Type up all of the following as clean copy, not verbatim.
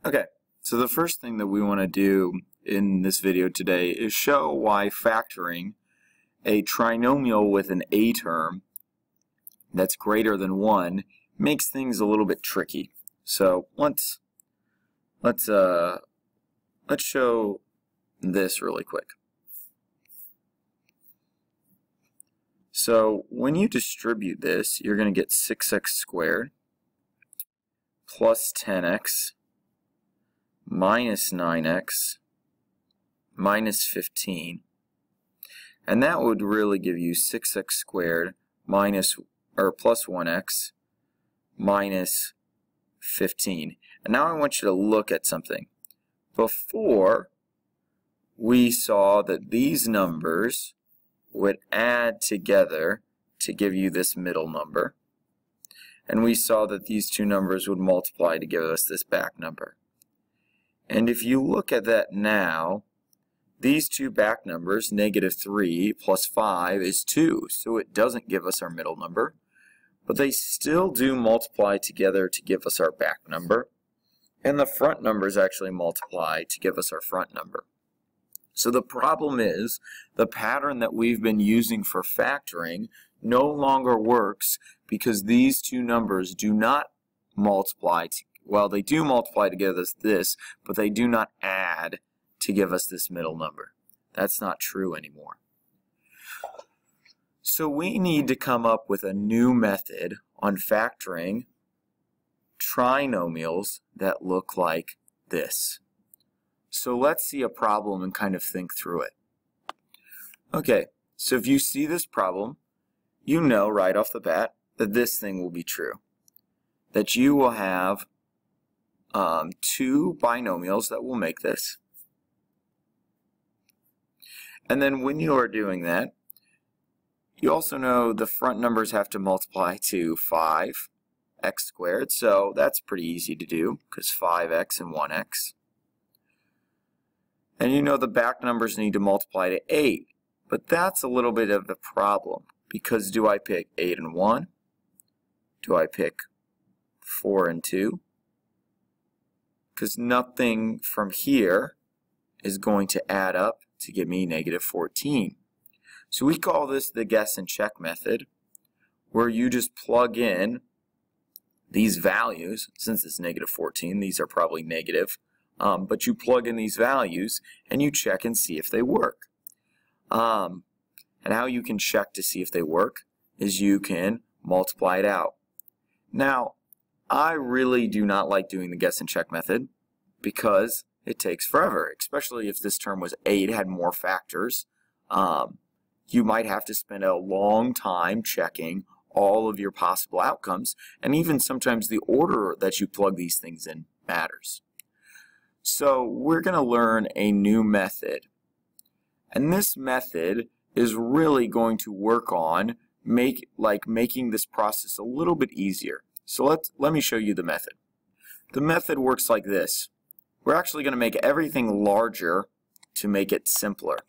Okay, so the first thing that we want to do in this video today is show why factoring a trinomial with an a term that's greater than 1 makes things a little bit tricky. So let's show this really quick. So when you distribute this, you're going to get 6x squared plus 10x minus 9x minus 15. And that would really give you 6x squared minus or plus 1x minus 15. And now I want you to look at something. Before, we saw that these numbers would add together to give you this middle number. And we saw that these two numbers would multiply to give us this back number. And if you look at that now, these two back numbers, negative 3 plus 5 is 2, so it doesn't give us our middle number. But they still do multiply together to give us our back number. And the front numbers actually multiply to give us our front number. So the problem is, the pattern that we've been using for factoring no longer works because these two numbers do not multiply. Well, they do multiply to give us this, but they do not add to give us this middle number. That's not true anymore. So we need to come up with a new method on factoring trinomials that look like this. So let's see a problem and kind of think through it. Okay, so if you see this problem, you know right off the bat that this thing will be true. That you will have two binomials that will make this. And then when you are doing that, you also know the front numbers have to multiply to 5x squared, so that's pretty easy to do because 5x and 1x. And you know the back numbers need to multiply to 8, but that's a little bit of the problem because do I pick 8 and 1? Do I pick 4 and 2? Because nothing from here is going to add up to give me negative 14. So we call this the guess and check method, where you just plug in these values. Since it's negative 14, these are probably negative, but you plug in these values and you check and see if they work. And how you can check to see if they work is you can multiply it out. Now, I really do not like doing the guess and check method because it takes forever, especially if this term was 8, had more factors. You might have to spend a long time checking all of your possible outcomes, and even sometimes the order that you plug these things in matters. So we're going to learn a new method, and this method is really going to work on making this process a little bit easier. So let me show you the method. The method works like this. We're actually going to make everything larger to make it simpler.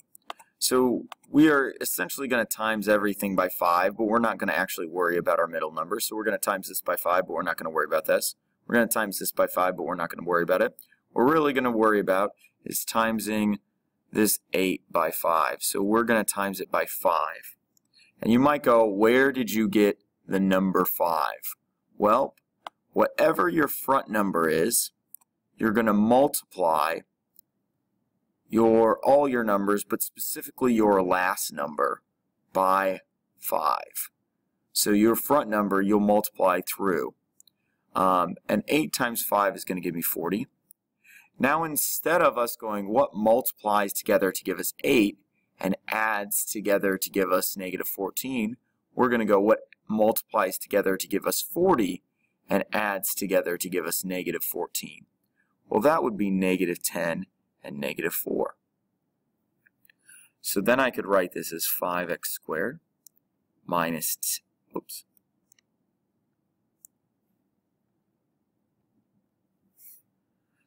So we are essentially going to times everything by 5, but we're not going to actually worry about our middle number. So we're going to times this by 5, but we're not going to worry about this. We're going to times this by 5, but we're not going to worry about it. What we're really going to worry about is timesing this 8 by 5. So we're going to times it by 5. And you might go, where did you get the number 5? Well, whatever your front number is, you're going to multiply all your numbers, but specifically your last number, by 5. So your front number you'll multiply through. And 8 times 5 is going to give me 40. Now instead of us going what multiplies together to give us 8 and adds together to give us negative 14, we're going to go what multiplies together to give us 40 and adds together to give us negative 14. Well, that would be negative 10 and negative 4. So then I could write this as 5x squared minus,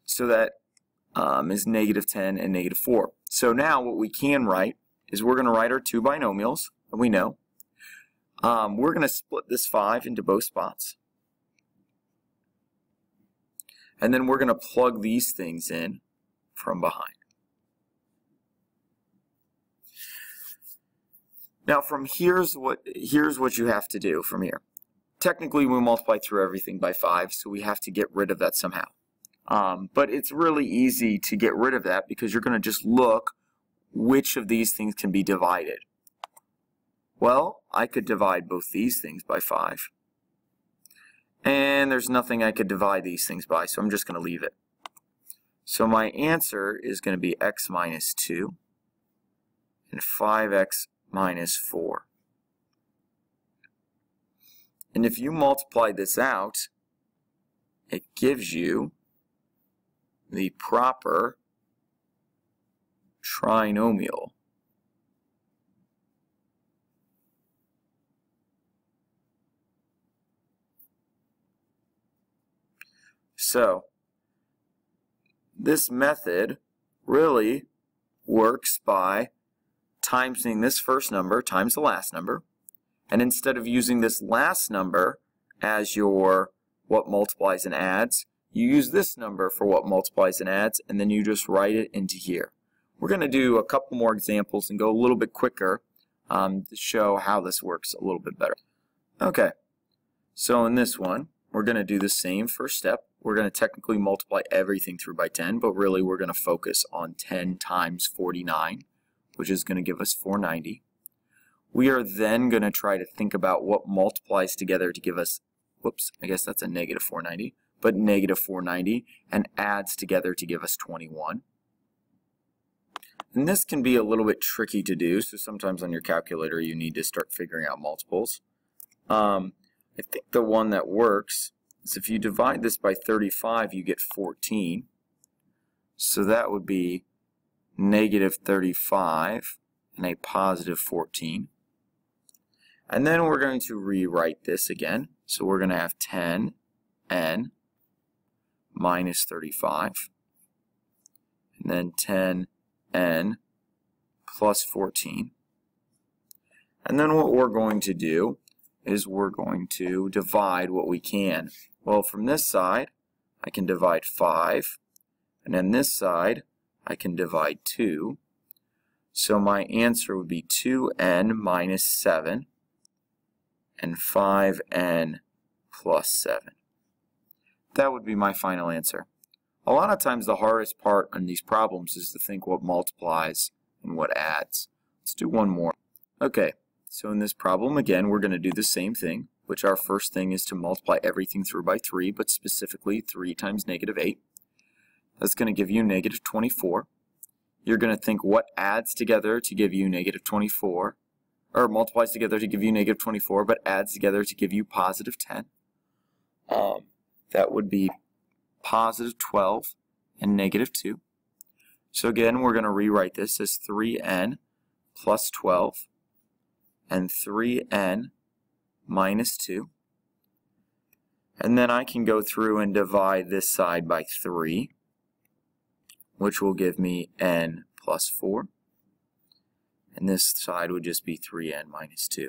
So that is negative 10 and negative 4. So now what we can write is we're going to write our two binomials that we know. We're going to split this 5 into both spots. And then we're going to plug these things in from behind. Now from here's what you have to do from here. Technically we multiply through everything by 5, so we have to get rid of that somehow. But it's really easy to get rid of that because you're going to just look which of these things can be divided. Well, I could divide both these things by 5. And there's nothing I could divide these things by, so I'm just going to leave it. So my answer is going to be x minus 2 and 5x minus 4. And if you multiply this out, it gives you the proper trinomial. So this method really works by timesing this first number times the last number, and instead of using this last number as your what multiplies and adds, you use this number for what multiplies and adds, and then you just write it into here. We're going to do a couple more examples and go a little bit quicker to show how this works a little bit better. Okay, so in this one we're going to do the same first step. We're going to technically multiply everything through by 10, but really we're going to focus on 10 times 49, which is going to give us 490. We are then going to try to think about what multiplies together to give us, whoops, I guess that's a negative 490, but negative 490, and adds together to give us 21. And this can be a little bit tricky to do, so sometimes on your calculator you need to start figuring out multiples. I think the one that works is if you divide this by 35, you get 14. So that would be negative 35 and a positive 14. And then we're going to rewrite this again. So we're going to have 10n minus 35. And then 10n plus 14. And then what we're going to do is we're going to divide what we can. Well, from this side, I can divide 5. And then this side, I can divide 2. So my answer would be 2n minus 7 and 5n plus 7. That would be my final answer. A lot of times the hardest part on these problems is to think what multiplies and what adds. Let's do one more. Okay, so in this problem, again, we're going to do the same thing, which our first thing is to multiply everything through by 3, but specifically 3 times negative 8. That's going to give you negative 24. You're going to think what adds together to give you negative 24, or multiplies together to give you negative 24, but adds together to give you positive 10. That would be positive 12 and negative 2. So again, we're going to rewrite this as 3n plus 12 and 3n minus 2. And then I can go through and divide this side by 3, which will give me n plus 4. And this side would just be 3n minus 2.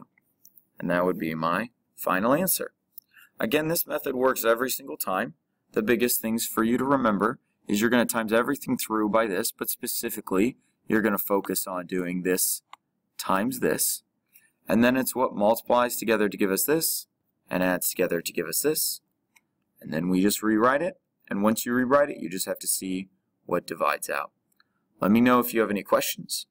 And that would be my final answer. Again, this method works every single time. The biggest things for you to remember is you're going to times everything through by this, but specifically you're going to focus on doing this times this. And then it's what multiplies together to give us this, and adds together to give us this. And then we just rewrite it. And once you rewrite it, you just have to see what divides out. Let me know if you have any questions.